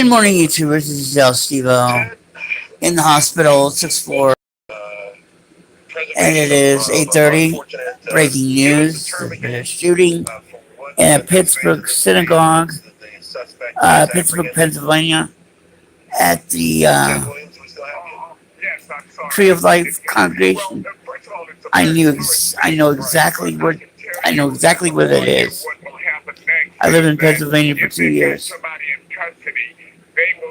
Good morning, YouTubers. This is El Stevo in the hospital, 6th floor, and it is 8:30. Breaking news: there's been a shooting in a Pittsburgh synagogue, Pittsburgh, Pennsylvania, at the Tree of Life congregation. I know exactly where that is. I lived in Pennsylvania for 2 years.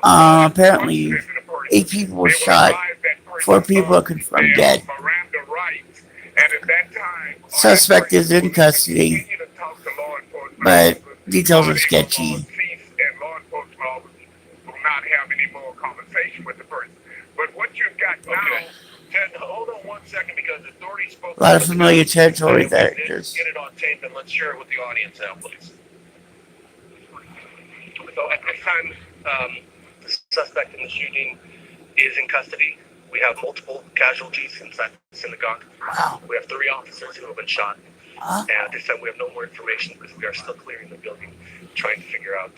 Apparently, 8 people were shot. 4 people are confirmed dead. Suspect is in custody, but details are sketchy. Ted, hold on 1 second because authorities spoke. A lot of familiar territory there. Just get it on tape and let's share it with the audience now, please. So at this time, the suspect in the shooting is in custody. We have multiple casualties inside the synagogue. Wow. We have 3 officers who have been shot. And at this time, we have no more information because we are still clearing the building, trying to figure out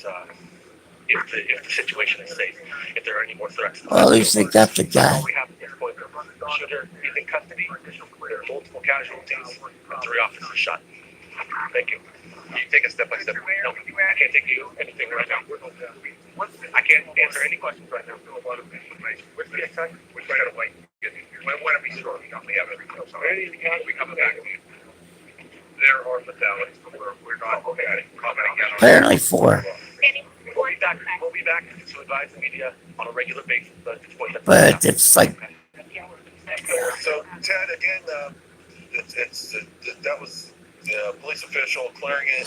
if the situation is safe, if there are any more threats. Well, at least they got the guy. We have at this point, the shooter is in custody. There are multiple casualties and 3 officers shot. Thank you. Can you take a step by step? No, I can't take you anything right now. I can't answer any questions right now. A lot of information. We're trying to wait. When are we sure? We have everything else. We coming back. There are fatalities, but we're not okay. Apparently 4. We'll be back to advise the media on a regular basis. But it's like. So, Ted, again, that was the police official clearing it.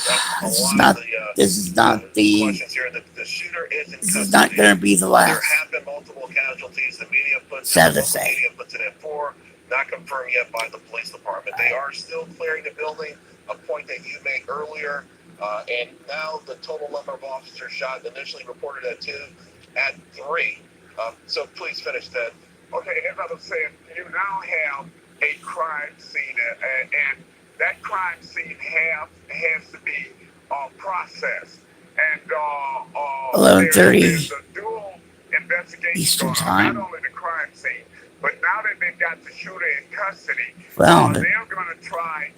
This is not the. Questions here. The shooter is in This is not going to be the There last. have been multiple casualties. The media puts Sad to it. say. Media puts it at 4. Not confirmed yet by the police department. They are still clearing the building. A point that you made earlier. And now the total number of officers shot initially reported at 2, at 3. So please finish that. Okay, as I was saying, you now have a crime scene, and that crime scene has to be processed. And 11:30 there's a dual investigation Eastern going on, time. not only the crime scene, but now that they've got the shooter in custody, Found they're going to try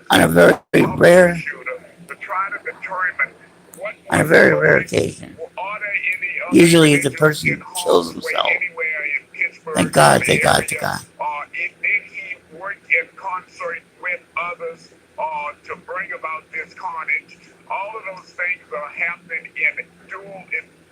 on a very rare, shooter to try to determine what on a very rare occasion. are there any other Usually, if the individuals person in harm's kills way himself, anywhere in Pittsburgh, thank God they the got the area, guy. did he work in concert with others to bring about this carnage? All of those things are happening in dual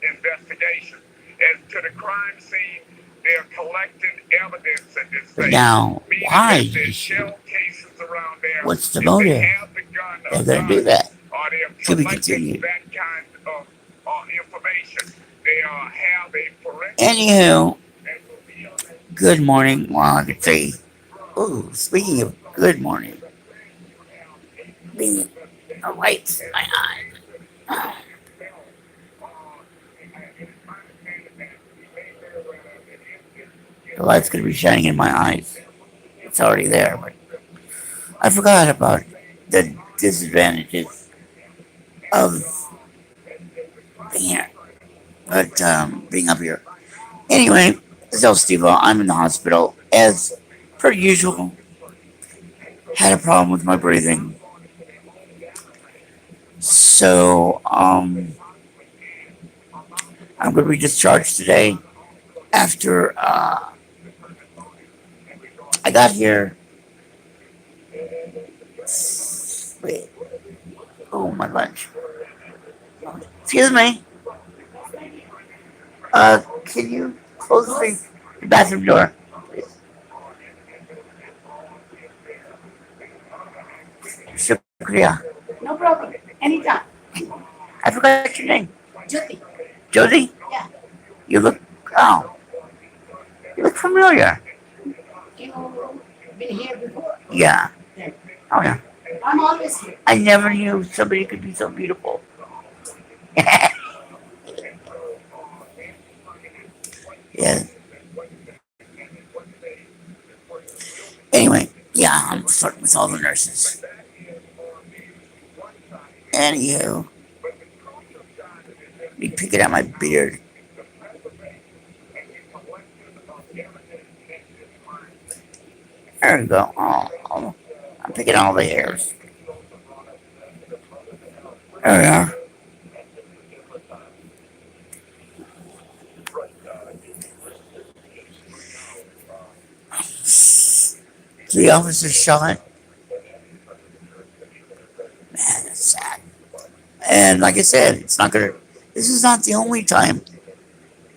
investigation. As to the crime scene, they're collecting evidence at this But stage. now, Meaning why that did there's he shoot? shell cases around there. What's the If motive? they have the gun or They're going to do not, that. or they're To be collecting continued. that kind of information. They have a forensic. Anywho, good morning. Well, I could say, ooh, speaking of good morning, being a light in my eye. The light's going to be shining in my eyes. It's already there, but I forgot about the disadvantages of being here. But being up here. Anyway, this is El Stevo. I'm in the hospital as per usual. Had a problem with my breathing. So I'm going to be discharged today after I got here. Wait. Oh, my lunch. Excuse me. Can you close the bathroom door, please? Shukriya. No problem. Anytime. I forgot your name. Jyoti. Josie? Yeah. You look, oh, you look familiar. You been here before? Yeah. Oh, yeah. I'm always here. I never knew somebody could be so beautiful. Yeah. Anyway, yeah, I'm flirting with all the nurses. Anywho, me picking at my beard. There you go. I'm picking all the hairs. There we are. Three officers shot. Man, that's sad. And like I said, it's not gonna. This is not the only time.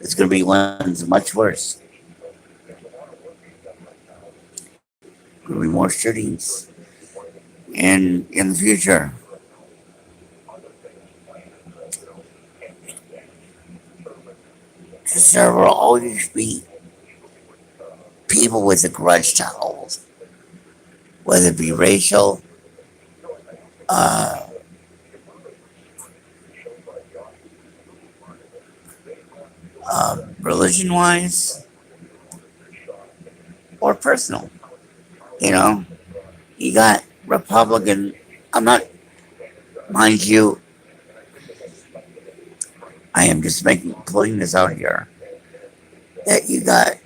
It's gonna be ones much worse. Gonna be more shootings in the future. Because there will always be people with a grudge to hold, whether it be racial, uh, religion wise, or personal. You know, you got Republican. I'm not, mind you, I am just putting this out here that you got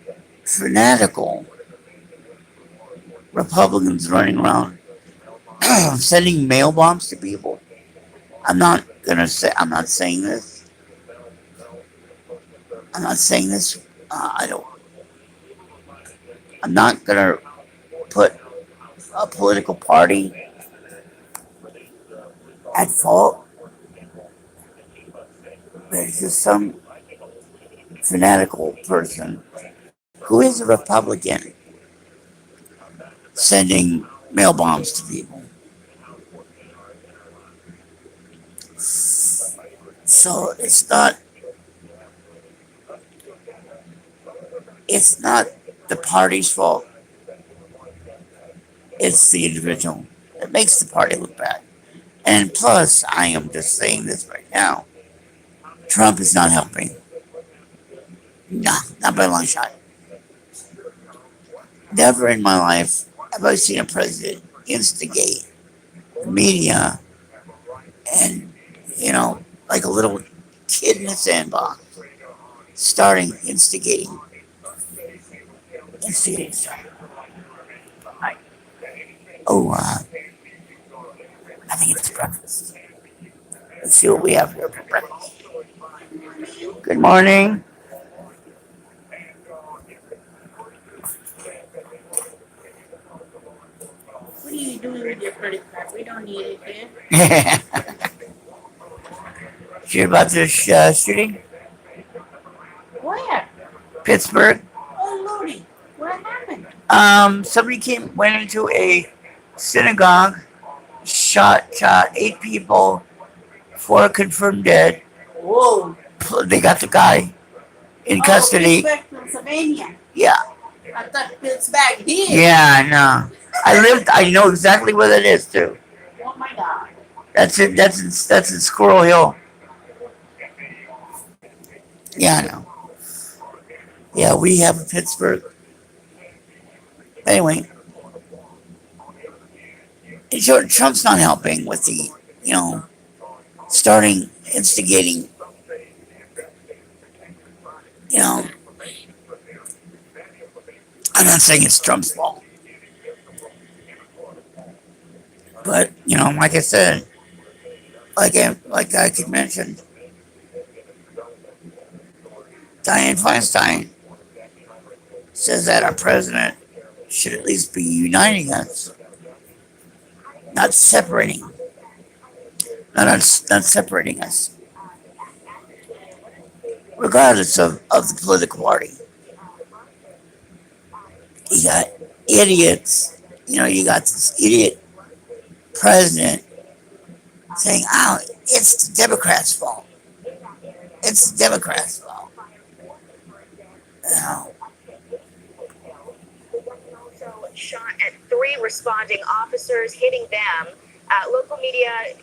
fanatical Republicans running around sending mail bombs to people. I'm not saying this. I'm not saying this. I don't. I'm not gonna put a political party at fault. There's just some fanatical person who is a Republican sending mail bombs to people. So it's not the party's fault. It's the individual. It makes the party look bad. And plus, I am just saying this right now. Trump is not helping. No, not by a long shot. Never in my life have I seen a president instigate the media and, like a little kid in a sandbox, starting instigating. Oh, I think it's breakfast. Let's see what we have here for breakfast. Good morning. What are you doing with your credit card? We don't need it here. Hear about this shooting? Where? Pittsburgh. Oh, Lordy. What happened? Somebody went into a synagogue, shot 8 people, 4 confirmed dead. Whoa. They got the guy in custody. Pittsburgh, Pennsylvania. Yeah. I thought Pittsburgh did. Yeah, I know. I know exactly where that is too. Oh my God. That's it. That's in Squirrel Hill. Yeah, I know. Yeah, we have a Pittsburgh. Anyway, Trump's not helping with the, instigating, I'm not saying it's Trump's fault. But, like I said, like I could mention, Dianne Feinstein says that our president should at least be uniting us, not separating, not separating us, regardless of the political party. You got idiots, you got this idiot president saying, "Oh, it's the Democrats' fault. It's the Democrats' fault." Also shot at 3 responding officers, hitting them. Local media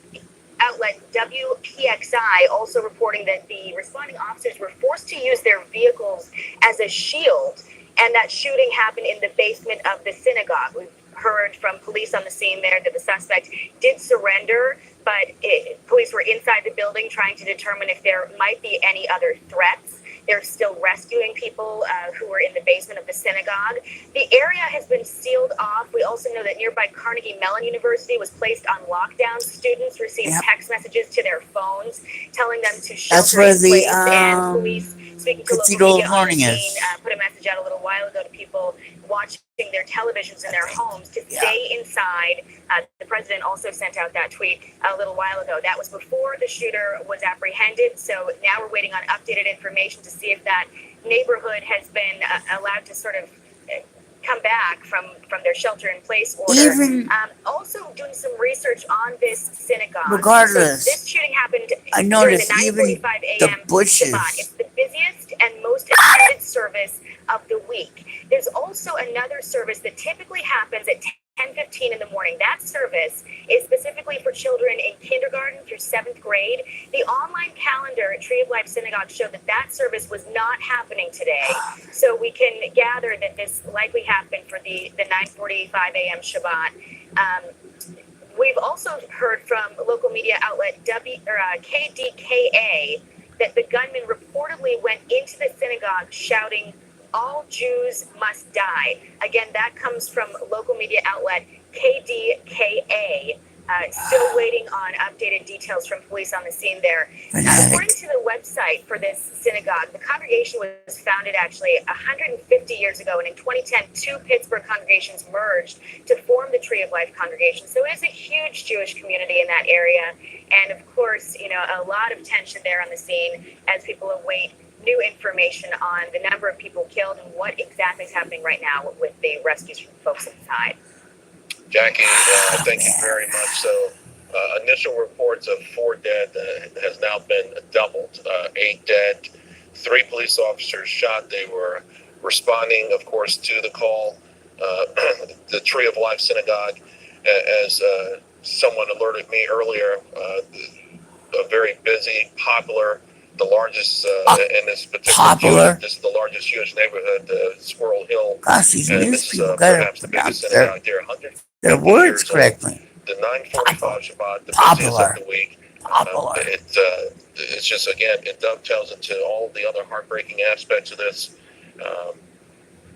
outlet WPXI also reporting that the responding officers were forced to use their vehicles as a shield, and that shooting happened in the basement of the synagogue. We've heard from police on the scene there that the suspect did surrender, but police were inside the building trying to determine if there might be any other threats. They They're still rescuing people who were in the basement of the synagogue. The area has been sealed off. We also know that nearby Carnegie Mellon University was placed on lockdown. Students received Yep. text messages to their phones telling them to That's shelter where in the place. And police, speaking to local Cathedral media of on the Learning scene, is. put a message out a little while ago to people watching their televisions in their homes to Yeah. stay inside. The president also sent out that tweet a little while ago. That was before the shooter was apprehended. So now we're waiting on updated information to see if that neighborhood has been allowed to sort of come back from their shelter in place order. Even Also doing some research on this synagogue. regardless, So this shooting happened I during noticed the even 9:45 the a.m. bushes. Shabbat. It's the busiest and most attended service of the week. There's also another service that typically happens at 10:15 in the morning. That service is specifically for children in kindergarten through 7th grade. The online calendar at Tree of Life Synagogue showed that that service was not happening today. So we can gather that this likely happened for the 9:45 a.m. Shabbat. We've also heard from local media outlet KDKA that the gunman reportedly went into the synagogue shouting, "All Jews must die." Again, that comes from local media outlet KDKA. Still waiting on updated details from police on the scene there. According to the website for this synagogue, the congregation was founded actually 150 years ago, and in 2010, 2 Pittsburgh congregations merged to form the Tree of Life congregation. So it is a huge Jewish community in that area, and of course, you know, a lot of tension there on the scene as people await new information on the number of people killed and what exactly is happening right now with the rescues from folks inside. Jackie, thank you very much. So, initial reports of 4 dead has now been doubled. 8 dead, 3 police officers shot. They were responding, of course, to the call. The Tree of Life Synagogue, as someone alerted me earlier, a very busy, popular, the largest in this particular Jewish, this is the largest Jewish neighborhood, Squirrel Hill. Gosh, these And news this is people gotta perhaps the pronounce biggest synagogue there. their words years old. correctly. The 9:45 Shabbat, the Popular. busiest of the week. Popular. It's just, again, it dovetails into all the other heartbreaking aspects of this.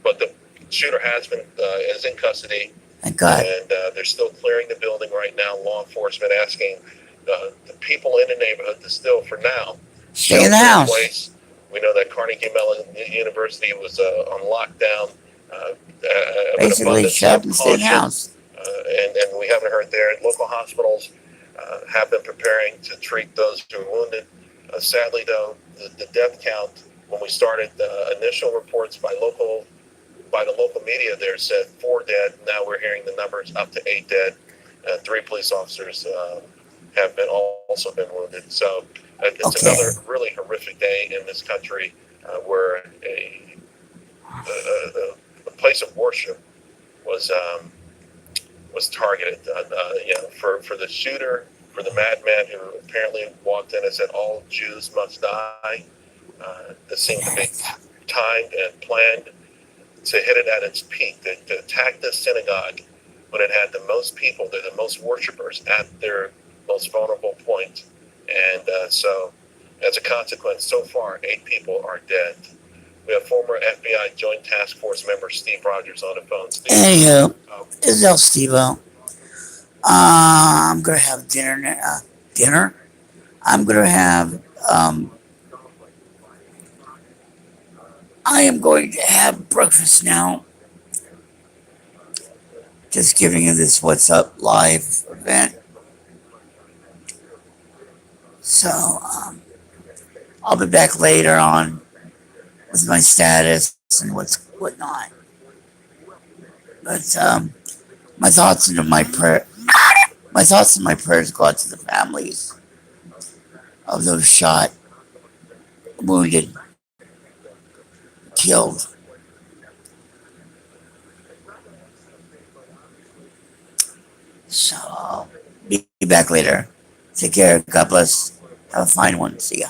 But the shooter is in custody, Thank God. and they're still clearing the building right now. Law enforcement asking the people in the neighborhood to still, for now, Stay in the shelter house. place. We know that Carnegie Mellon University was on lockdown. Basically, shut up and stay in the house. And we haven't heard there. Local hospitals have been preparing to treat those who are wounded. Sadly, though, the death count, when we started the initial reports by the local media there, said 4 dead. Now we're hearing the numbers up to 8 dead. 3 police officers have also been wounded. So it's another really horrific day in this country where a place of worship was targeted. For the shooter, for the madman who apparently walked in and said, "All Jews must die." This seemed to be timed and planned to hit it at its peak, to attack this synagogue when it had the most people, the most worshipers at their most vulnerable point. And so, as a consequence, so far, 8 people are dead. We have former FBI Joint Task Force member Steve Rogers on the phone. Steve. Anywho, this is El Stevo. I'm gonna have dinner. I'm gonna have. I am going to have breakfast now. Just giving you this What's Up live event. So, I'll be back later on with my status and whatnot. But my thoughts and my prayers go out to the families of those shot, wounded, killed. So I'll be back later. Take care. God bless. Have a fine one. See ya.